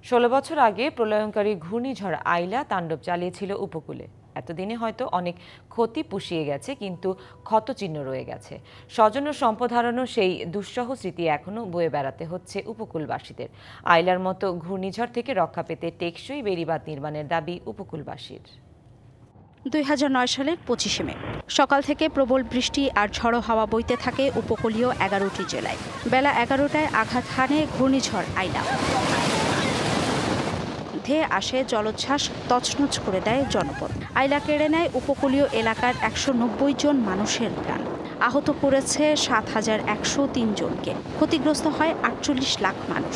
16 বছর আগে প্রলয়ঙ্কারী ঘূর্ণিঝড় আইলা তাণ্ডব চালিয়েছিল উপকূলে। এতদিনে হয়তো অনেক ক্ষতি পুষিয়ে গেছে, কিন্তু ক্ষতচিহ্ন রয়ে গেছে। স্বজন ও সম্পদ হারানো সেই দুঃসহ স্মৃতি এখনো বয়ে বেড়াতে হচ্ছে উপকূলবাসীদের। আইলার মতো ঘূর্ণিঝড় থেকে রক্ষা পেতে টেকসই বেড়িবাঁধ নির্মাণের দাবি উপকূলবাসীর। 2009 সালের 25শে মে সকাল থেকে প্রবল বৃষ্টি আর ঝড়ো হাওয়া বইতে থাকে উপকূলীয় 11টি জেলায়। বেলা 11টায় আঘাত হানে ঘূর্ণিঝড় আইলা। ধেয়ে আসে জলোচ্ছ্বাস, তছনছ করে দেয় জনপদ। আইলা কেড়ে নেয় উপকূলীয় এলাকার 190 জন মানুষের প্রাণ। আহত করেছে 7,103 জনকে। ক্ষতিগ্রস্ত হয় 48 লাখ মানুষ।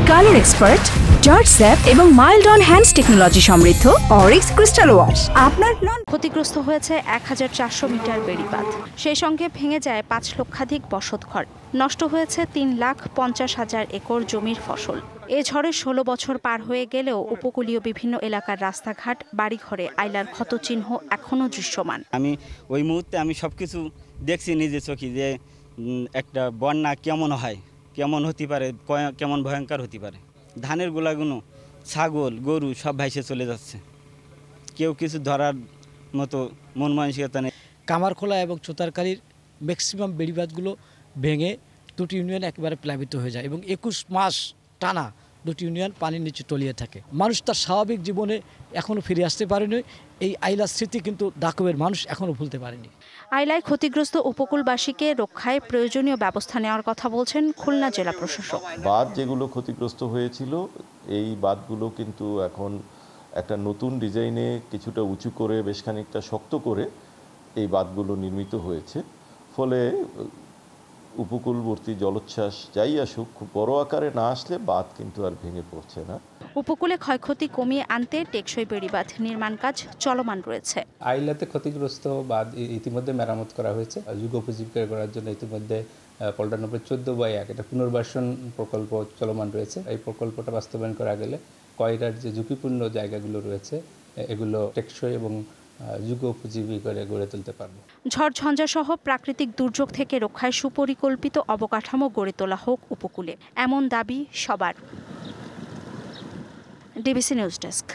কালার এক্সপার্ট, জর্জ স্যাপ এবং মাইল্ড অন হ্যান্ডস টেকনোলজি সমৃদ্ধ অরিক্স ক্রিস্টাল ওয়াশ আপনার ক্ষতিগ্রস্ত হয়েছে 1400 মিটার বেড়িবাঁধ। সেই সঙ্গে ভেঙে যায় 5 লক্ষাধিক বসতঘর। নষ্ট হয়েছে 3,50,000 একর জমির ফসল। এ ঝড়ে 16 বছর পার হয়ে গেলেও উপকূলীয় বিভিন্ন এলাকার রাস্তাঘাট, বাড়িঘরে আইলার ক্ষতচিহ্ন এখনো দৃশ্যমান। ওই মুহূর্তে আমি সবকিছু দেখছি নিজে চোখে, যে একটা বন্যা কেমন হয়, কেমন হতে পারে, কেমন ভয়ঙ্কর হতে পারে। ধানের গোলাগুলো, ছাগল, গরু সব ভাইসে চলে যাচ্ছে। কেউ কিছু ধরার মতো মন মানসিকতা নেই। কামারখোলা এবং চোতারকালীর ম্যাক্সিমাম বেড়িবাঁধগুলো ভেঙে দুটি ইউনিয়ন একেবারে প্লাবিত হয়ে যায় এবং 21 মাস টানা দুটি ইউনিয়ন পানির নিচে তলিয়ে থাকে। মানুষ তার স্বাভাবিক জীবনে এখনও ফিরে আসতে পারেনি। এই আইলার স্মৃতি কিন্তু দাকবের মানুষ এখনও ভুলতে পারেনি। আইলায় ক্ষতিগ্রস্ত উপকূলবাসীকে রক্ষায় প্রয়োজনীয় ব্যবস্থা নেওয়ার কথা বলছেন খুলনা জেলা প্রশাসক। বাঁধ যেগুলো ক্ষতিগ্রস্ত হয়েছিল, এই বাঁধগুলো কিন্তু এখন একটা নতুন ডিজাইনে কিছুটা উঁচু করে, বেশ খানিকটা শক্ত করে এই বাঁধগুলো নির্মিত হয়েছে। ফলে উপকূলবর্তী জলোচ্ছ্বাস যাই আসুক, খুব বড় আকারে না আসলে বাঁধ কিন্তু আর ভেঙে পড়ছে না। উপকূলে ক্ষয়ক্ষতি কমিয়ে আনতে টেকসই বেড়িবাঁধ নির্মাণ কাজ চলমান রয়েছে। আইলাতে ক্ষতিগ্রস্ত বাঁধ ইতিমধ্যে মেরামত করা হয়েছে। যুগোপযোগী করার জন্য ইতিমধ্যে পল্টন নম্বর 14/1 এটা পুনর্বাসন প্রকল্প চলমান রয়েছে। এই প্রকল্পটা বাস্তবায়ন করা গেলে কয়রার যে ঝুঁকিপূর্ণ জায়গাগুলো রয়েছে এগুলো টেকসই এবং যুগোপযোগী করে গড়ে তুলতে পারব। ঝড় ঝঞ্ঝা সহ প্রাকৃতিক দুর্যোগ থেকে রক্ষায় সুপরিকল্পিত অবকাঠামো গড়ে তোলা হোক উপকূলে, এমন দাবি সবার। DBC news desk.